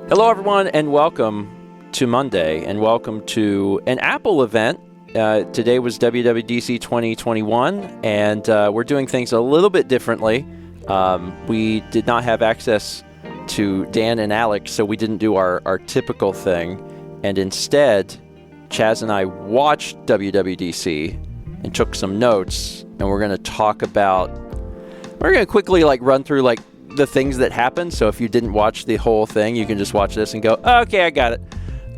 Hello, everyone, and welcome to Monday, and welcome to an Apple event. Today was WWDC 2021, and we're doing things a little bit differently. We did not have access to Dan and Alex, so we didn't do our typical thing, and instead, Chaz and I watched WWDC and took some notes, and we're going to quickly run through the things that happened. So if you didn't watch the whole thing, you can just watch this and go, okay, I got it.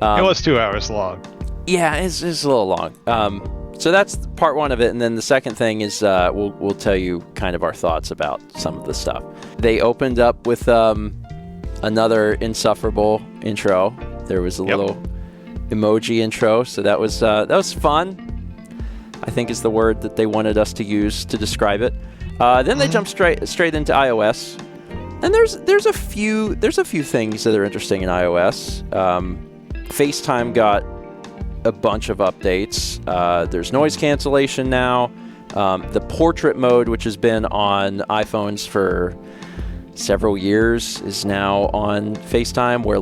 It was 2 hours long. Yeah, it's a little long. So that's part one of it, and then the second thing is we'll tell you kind of our thoughts about some of the stuff. They opened up with another insufferable intro. There was a little emoji intro, so that was fun. I think is the word that they wanted us to use to describe it. Then they jumped straight into iOS, and there's a few things that are interesting in iOS. FaceTime got a bunch of updates. There's noise cancellation now. The portrait mode, which has been on iPhones for several years, is now on FaceTime, where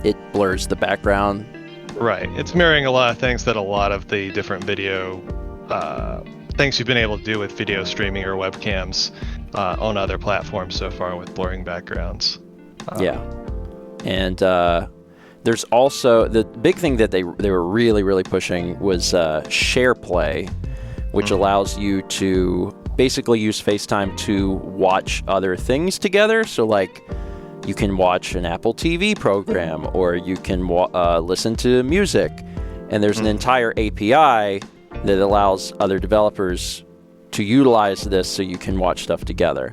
it blurs the background. Right. It's mirroring a lot of things that a lot of the different video things you've been able to do with video streaming or webcams on other platforms so far with blurring backgrounds. Yeah. And there's also the big thing that they were really pushing was SharePlay, which allows you to basically use FaceTime to watch other things together. So you can watch an Apple TV program, or you can listen to music, and there's an entire API that allows other developers to utilize this so you can watch stuff together.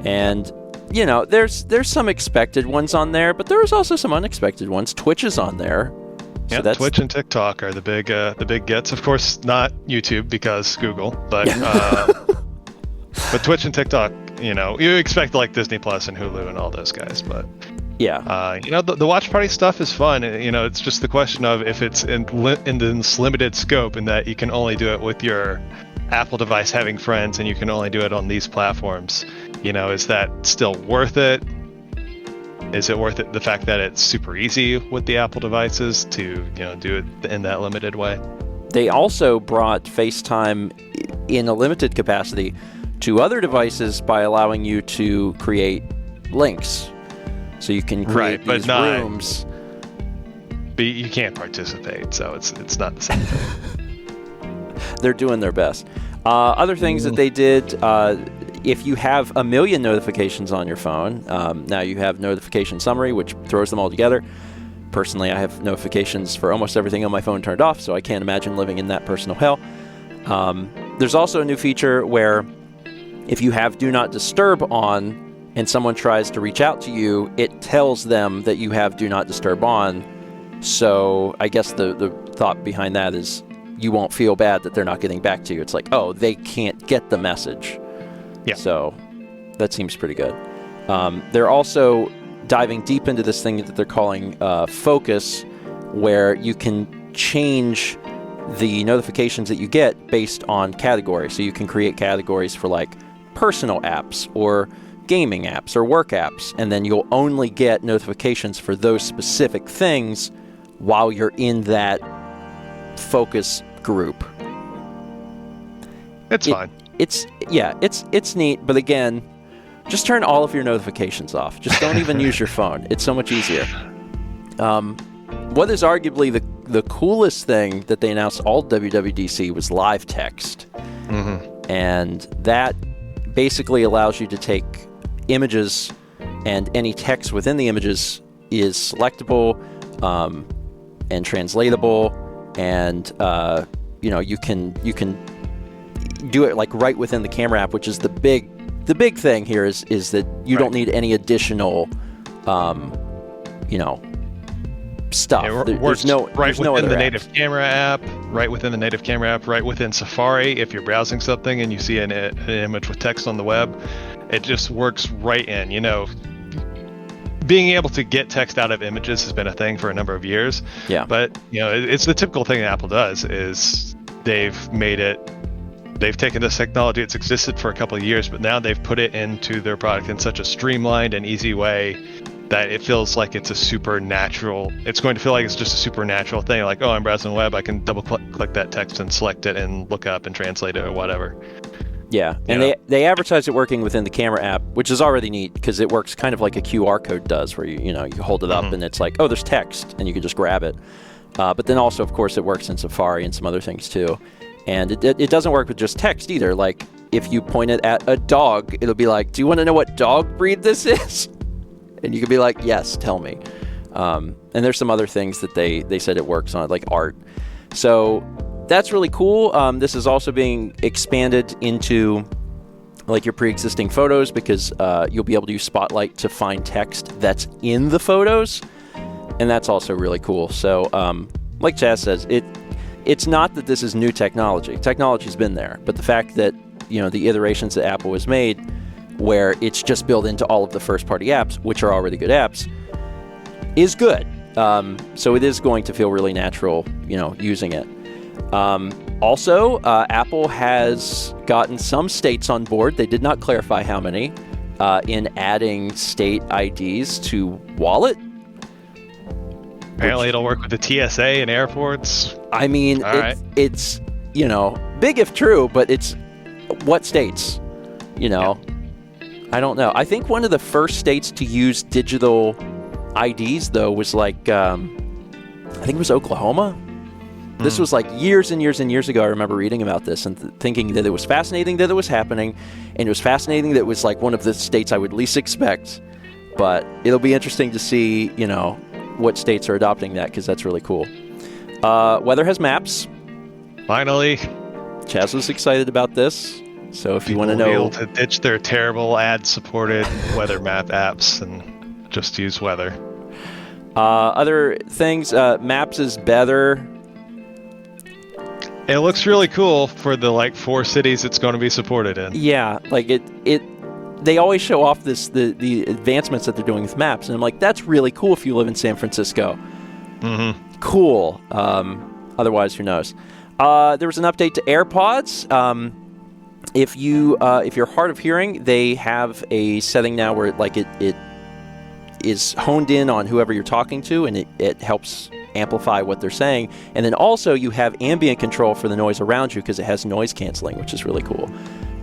And there's some expected ones on there, but there's also some unexpected ones. Twitch is on there. So yeah, Twitch and TikTok are the big gets. Of course, not YouTube because Google, but but Twitch and TikTok, you expect Disney Plus and Hulu and all those guys, but yeah, the watch party stuff is fun. It's just the question of if it's in this limited scope, and that you can only do it with your Apple device having friends, and you can only do it on these platforms. Is that still worth it? Is it worth it, the fact that it's super easy with the Apple devices to do it in that limited way? They also brought FaceTime in a limited capacity to other devices by allowing you to create links. So you can create these rooms. But you can't participate, so it's not the same thing. They're doing their best. Other things that they did, if you have 1 million notifications on your phone, now you have notification summary, which throws them all together. Personally, I have notifications for almost everything on my phone turned off, so I can't imagine living in that personal hell. There's also a new feature where if you have Do Not Disturb on and someone tries to reach out to you, it tells them that you have Do Not Disturb on. So I guess the thought behind that is you won't feel bad that they're not getting back to you. It's they can't get the message. Yeah. So that seems pretty good. They're also diving deep into this thing that they're calling Focus, where you can change the notifications that you get based on category. So you can create categories for personal apps or gaming apps or work apps, and then you'll only get notifications for those specific things while you're in that focus group. It's fine. It's neat, but again, just turn all of your notifications off. Just don't even use your phone. It's so much easier. What is arguably the coolest thing that they announced all WWDC was live text. And that basically allows you to take images, and any text within the images is selectable and translatable, and you can do it right within the camera app, which is the big thing here is that you don't need any additional stuff. There's no within the native camera app, right within the native camera app, right within Safari. If you're browsing something and you see an image with text on the web, it just works right in. Being able to get text out of images has been a thing for a number of years. Yeah. But it's the typical thing that Apple does is they've taken this technology. It's existed for a couple of years, but now they've put it into their product in such a streamlined and easy way that it feels like it's a supernatural. It's going to feel like it's just a supernatural thing. Like, oh, I'm browsing the web, I can double click that text and select it and look up and translate it or whatever. Yeah, and they advertise it working within the camera app, which is already neat because it works kind of like a QR code does, where you hold it up and it's like, oh, there's text, and you can just grab it. But then also, of course, it works in Safari and some other things too. And it doesn't work with just text either. Like, if you point it at a dog, it'll be like, do you want to know what dog breed this is? And you can be like, yes, tell me. And there's some other things that they said it works on, like art. So that's really cool. This is also being expanded into like your pre-existing photos, because you'll be able to use Spotlight to find text that's in the photos. And that's also really cool. So like Chaz says, it's not that this is new technology. Technology's been there. But the fact that, the iterations that Apple has made, where it's just built into all of the first-party apps, which are already good apps, is good. So it is going to feel really natural, using it. Also, Apple has gotten some states on board. They did not clarify how many, in adding state IDs to Wallet. Apparently it'll work with the TSA and airports. I mean, it's big if true, but it's what states? Yeah. I don't know. I think one of the first states to use digital IDs, though, was like, I think it was Oklahoma. This was like years and years and years ago. I remember reading about this and thinking that it was fascinating that it was happening. And it was fascinating that it was like one of the states I would least expect. But it'll be interesting to see, what states are adopting that, because that's really cool. Weather has maps. Finally. Chaz was excited about this. So if you want to know... People will be able to ditch their terrible ad-supported weather map apps and just use weather. Other things, Maps is better. It looks really cool for the 4 cities it's going to be supported in. Yeah, like they always show off the advancements that they're doing with Maps, and I'm like, that's really cool if you live in San Francisco. Mm-hmm. Cool. Otherwise, who knows? There was an update to AirPods. If you're hard of hearing, they have a setting now where it is honed in on whoever you're talking to, and it helps amplify what they're saying. And then also you have ambient control for the noise around you, because it has noise canceling, which is really cool.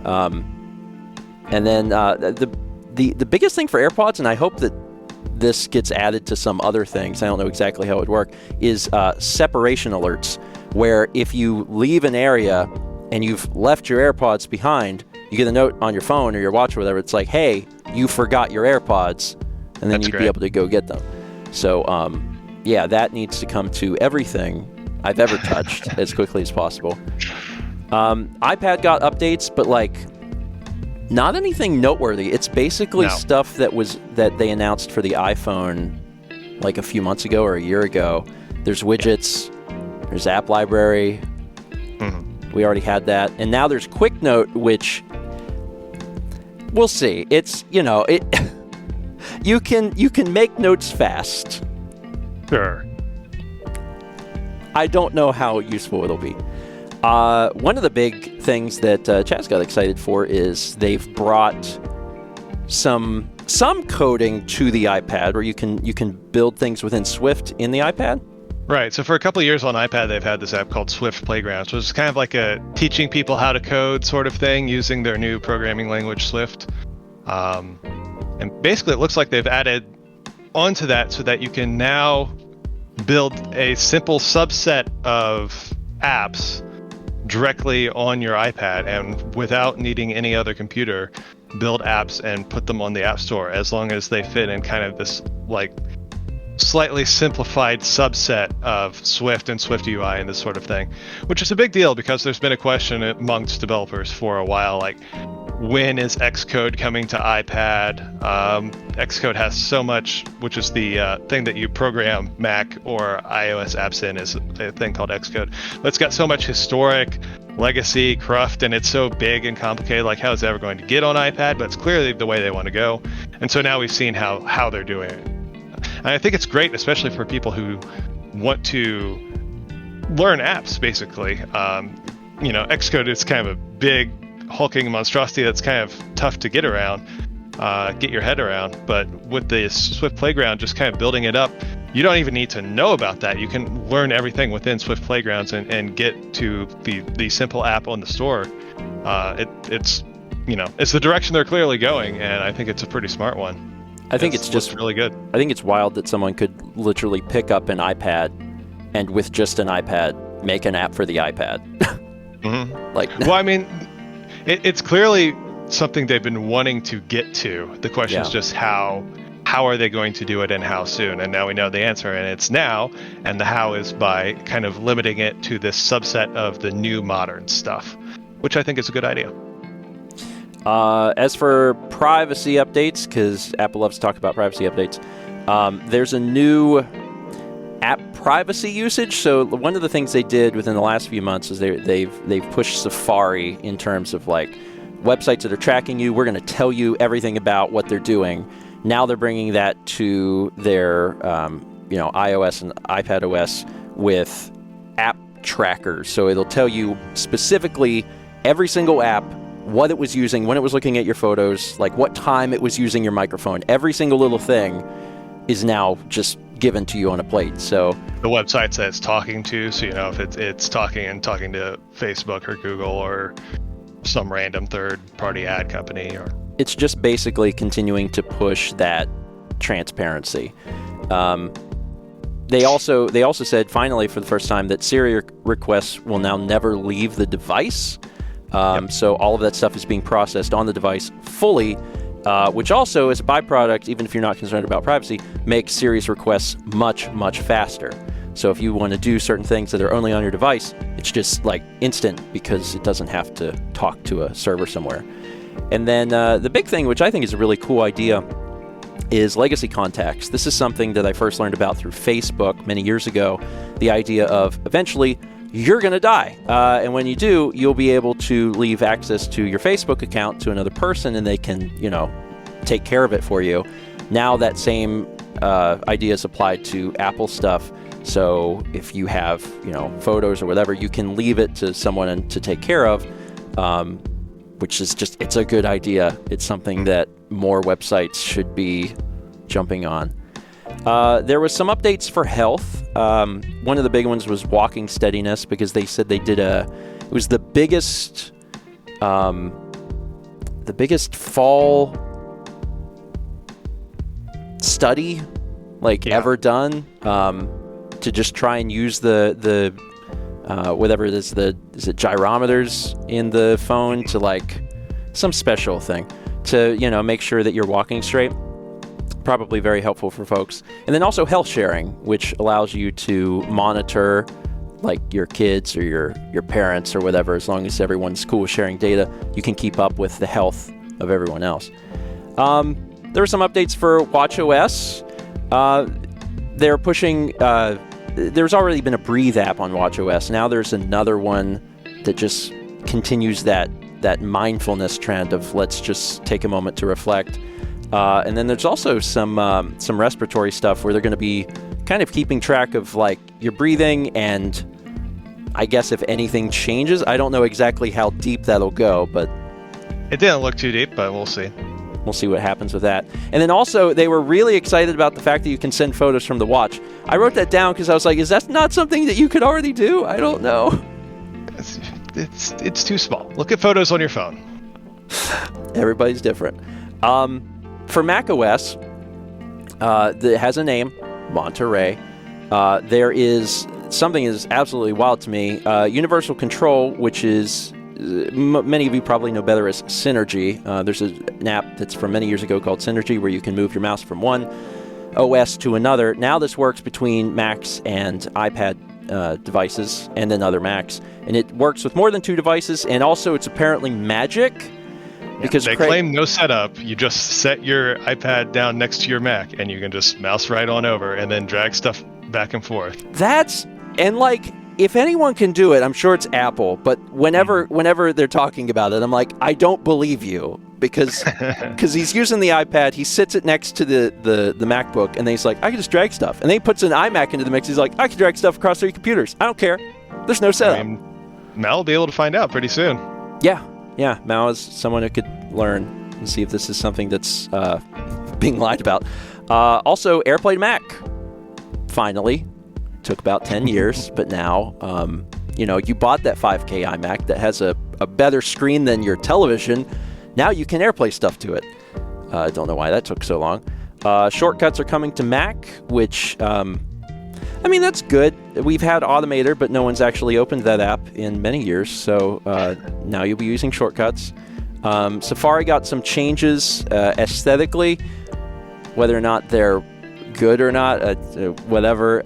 And then the biggest thing for AirPods, and I hope that this gets added to some other things, I don't know exactly how it would work, is separation alerts, where if you leave an area and you've left your AirPods behind, you get a note on your phone or your watch or whatever. It's like, hey, you forgot your AirPods, and then you'd be able to go get them. So, yeah, that needs to come to everything I've ever touched as quickly as possible. iPad got updates, but not anything noteworthy. It's basically stuff that they announced for the iPhone a few months ago or a year ago. There's widgets, there's app library. Mm-hmm. We already had that, and now there's Quick Note, which we'll see. It's you can make notes fast. Sure. I don't know how useful it'll be. One of the big things that Chaz got excited for is they've brought some coding to the iPad, where you can build things within Swift in the iPad. Right. So for a couple of years on iPad, they've had this app called Swift Playgrounds, which is kind of like a teaching people how to code sort of thing using their new programming language, Swift. And basically, it looks like they've added onto that so that you can now build a simple subset of apps directly on your iPad, and without needing any other computer, build apps and put them on the App Store, as long as they fit in kind of this slightly simplified subset of Swift and Swift UI and this sort of thing, which is a big deal because there's been a question amongst developers for a while, when is Xcode coming to iPad? Xcode has so much, which is the thing that you program Mac or iOS apps in, is a thing called Xcode. But it's got so much historic legacy cruft, and it's so big and complicated, how is it ever going to get on iPad? But it's clearly the way they want to go. And so now we've seen how they're doing it. And I think it's great, especially for people who want to learn apps, basically. Xcode is kind of a big, hulking monstrosity that's kind of tough to get around. get your head around. But with the Swift Playground, just kind of building it up, you don't even need to know about that. You can learn everything within Swift Playgrounds and get to the simple app on the store. It's the direction they're clearly going, and I think it's a pretty smart one. I think it's just really good. I think it's wild that someone could literally pick up an iPad and with just an iPad make an app for the iPad. Mm-hmm. Well, I mean, it's clearly something they've been wanting to get to. The question is just how are they going to do it and how soon? And now we know the answer, and it's now. And the how is by kind of limiting it to this subset of the new modern stuff, which I think is a good idea. As for privacy updates, because Apple loves to talk about privacy updates, there's a new app privacy usage. So one of the things they did within the last few months is they've pushed Safari in terms of like websites that are tracking you. We're going to tell you everything about what they're doing. Now they're bringing that to their iOS and iPadOS with app trackers. So it'll tell you specifically every single app, what it was using, when it was looking at your photos, like what time it was using your microphone. Every single little thing is now just given to you on a plate. So the websites that it's talking to, so if it's talking to Facebook or Google or some random third-party ad company, or it's just basically continuing to push that transparency. They also said finally for the first time that Siri requests will now never leave the device. So all of that stuff is being processed on the device fully, which also, as a byproduct, even if you're not concerned about privacy, makes Siri's requests much, much faster. So if you want to do certain things that are only on your device, it's just like instant because it doesn't have to talk to a server somewhere. And then the big thing, which I think is a really cool idea, is legacy contacts. This is something that I first learned about through Facebook many years ago, the idea of eventually you're going to die. And when you do, you'll be able to leave access to your Facebook account to another person and they can, take care of it for you. Now that same idea is applied to Apple stuff. So if you have, photos or whatever, you can leave it to someone to take care of, which is just, it's a good idea. It's something that more websites should be jumping on. There was some updates for health. One of the big ones was walking steadiness because they said they did it was the biggest fall study ever done, to just try and use the whatever it is, is it gyrometers in the phone to some special thing to, make sure that you're walking straight. Probably very helpful for folks. And then also health sharing, which allows you to monitor your kids or your parents or whatever. As long as everyone's cool with sharing data, you can keep up with the health of everyone else. There were some updates for watchOS. They're pushing, there's already been a Breathe app on watchOS. Now there's another one that just continues that mindfulness trend of let's just take a moment to reflect. And then there's also some respiratory stuff where they're going to be kind of keeping track of your breathing, and I guess if anything changes, I don't know exactly how deep that'll go, but it didn't look too deep, but we'll see. We'll see what happens with that. And then also they were really excited about the fact that you can send photos from the watch. I wrote that down because I was like, is that not something that you could already do? I don't know. It's too small. Look at photos on your phone. Everybody's different. For macOS, that has a name, Monterey. There is something that is absolutely wild to me. Universal Control, which is, many of you probably know better as Synergy. There's an app that's from many years ago called Synergy where you can move your mouse from one OS to another. Now this works between Macs and iPad devices and then other Macs. And it works with more than two devices, and also it's apparently magic. Because they claim no setup. You just set your iPad down next to your Mac, and you can just mouse right on over and then drag stuff back and forth. If anyone can do it, I'm sure it's Apple. But whenever they're talking about it, I'm like, I don't believe you, because he's using the iPad. He sits it next to the MacBook, and then he's like, I can just drag stuff. And then he puts an iMac into the mix. He's like, I can drag stuff across 3 computers. I don't care. There's no setup. Mal will be able to find out pretty soon. Yeah, Mao is someone who could learn and see if this is something that's being lied about. Also, AirPlay to Mac. Finally. Took about 10 years, but now, you bought that 5K iMac that has a better screen than your television. Now you can AirPlay stuff to it. I don't know why that took so long. Shortcuts are coming to Mac, which, that's good. We've had Automator, but no one's actually opened that app in many years, so now you'll be using shortcuts. Safari got some changes aesthetically, whether or not they're good or not, whatever.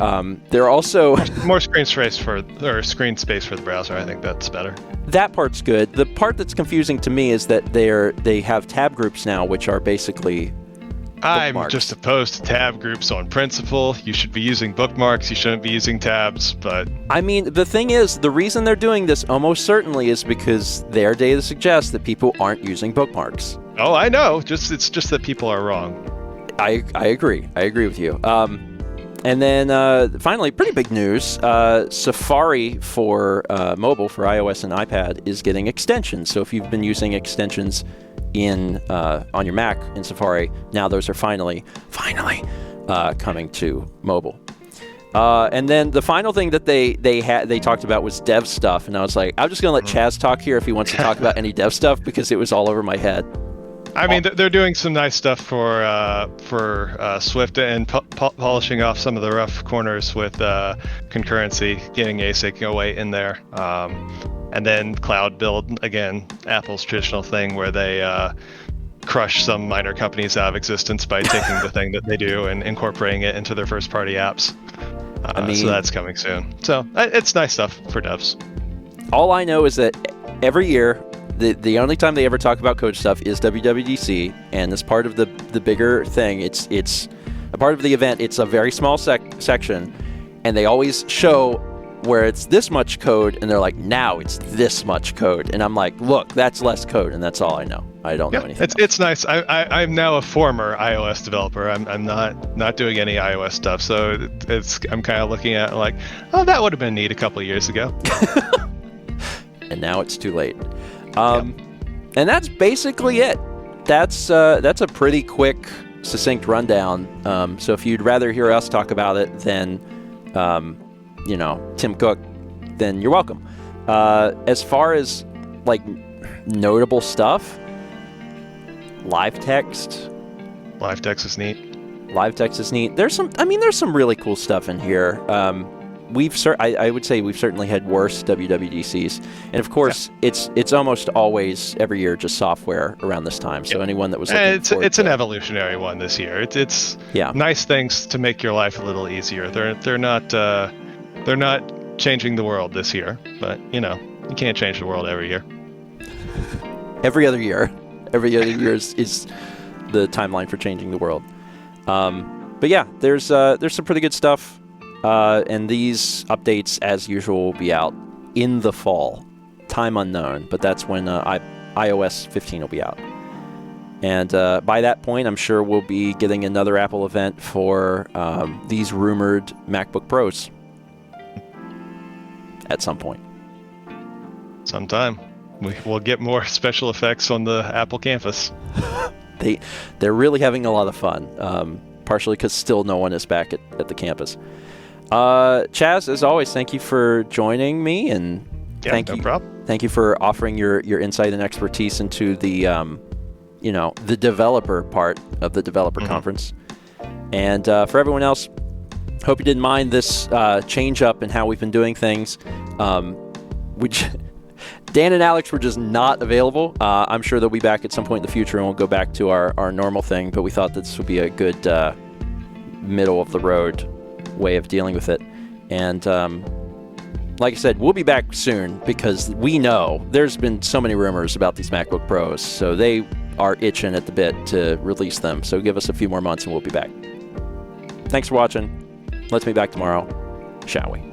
There are also more screen space for the browser. I think that's better. That part's good. The part that's confusing to me is that they have tab groups now, which are basically bookmarks. I'm just opposed to tab groups on principle. You should be using bookmarks. You shouldn't be using tabs. But the thing is, the reason they're doing this almost certainly is because their data suggests that people aren't using bookmarks. Oh, I know. It's just that people are wrong. I agree. I agree with you. And then finally, pretty big news. Safari for mobile, for iOS and iPad, is getting extensions. So if you've been using extensions on your Mac in Safari, now those are finally coming to mobile. And then the final thing that they talked about was dev stuff. And I was like, I'm just going to let Chaz talk here if he wants to talk about any dev stuff, because it was all over my head. They're doing some nice stuff for Swift and polishing off some of the rough corners with concurrency, getting async away in there. And then cloud build, again, Apple's traditional thing where they crush some minor companies out of existence by taking the thing that they do and incorporating it into their first-party apps. So that's coming soon. So it's nice stuff for devs. All I know is that every year, the only time they ever talk about code stuff is WWDC, and as part of the bigger thing, it's a part of the event. It's a very small section, and they always show where it's this much code, and they're like, now it's this much code, and I'm like, look, that's less code, and that's all I know. I don't know anything. It's nice. I'm now a former iOS developer. I'm not doing any iOS stuff, so I'm kind of looking at it like, oh, that would have been neat a couple of years ago. And now it's too late. And that's basically it. That's a pretty quick, succinct rundown. So if you'd rather hear us talk about it than, Tim Cook, then you're welcome. As far as notable stuff, live text is neat. Live text is neat. There's some really cool stuff in here. I would say we've certainly had worse WWDCs, and of course, it's almost always every year just software around this time. So anyone that was it's an evolutionary one this year. It's nice things to make your life a little easier. They're not changing the world this year, but you can't change the world every year. Every other year is the timeline for changing the world. But yeah, there's some pretty good stuff. And these updates, as usual, will be out in the fall. Time unknown, but that's when iOS 15 will be out. And by that point, I'm sure we'll be getting another Apple event for these rumored MacBook Pros at some point. Sometime. We'll get more special effects on the Apple campus. They're really having a lot of fun, partially because still no one is back at the campus. Chaz, as always, thank you for joining me, and no problem. Thank you for offering your insight and expertise into the the developer part of the developer conference. And for everyone else, hope you didn't mind this change up in how we've been doing things. Dan and Alex were just not available. I'm sure they'll be back at some point in the future, and we'll go back to our normal thing. But we thought this would be a good middle of the road way of dealing with it. And like I said, we'll be back soon, because we know there's been so many rumors about these MacBook Pros, so they are itching at the bit to release them. So give us a few more months and we'll be back. Thanks for watching. Let's be back tomorrow, shall we?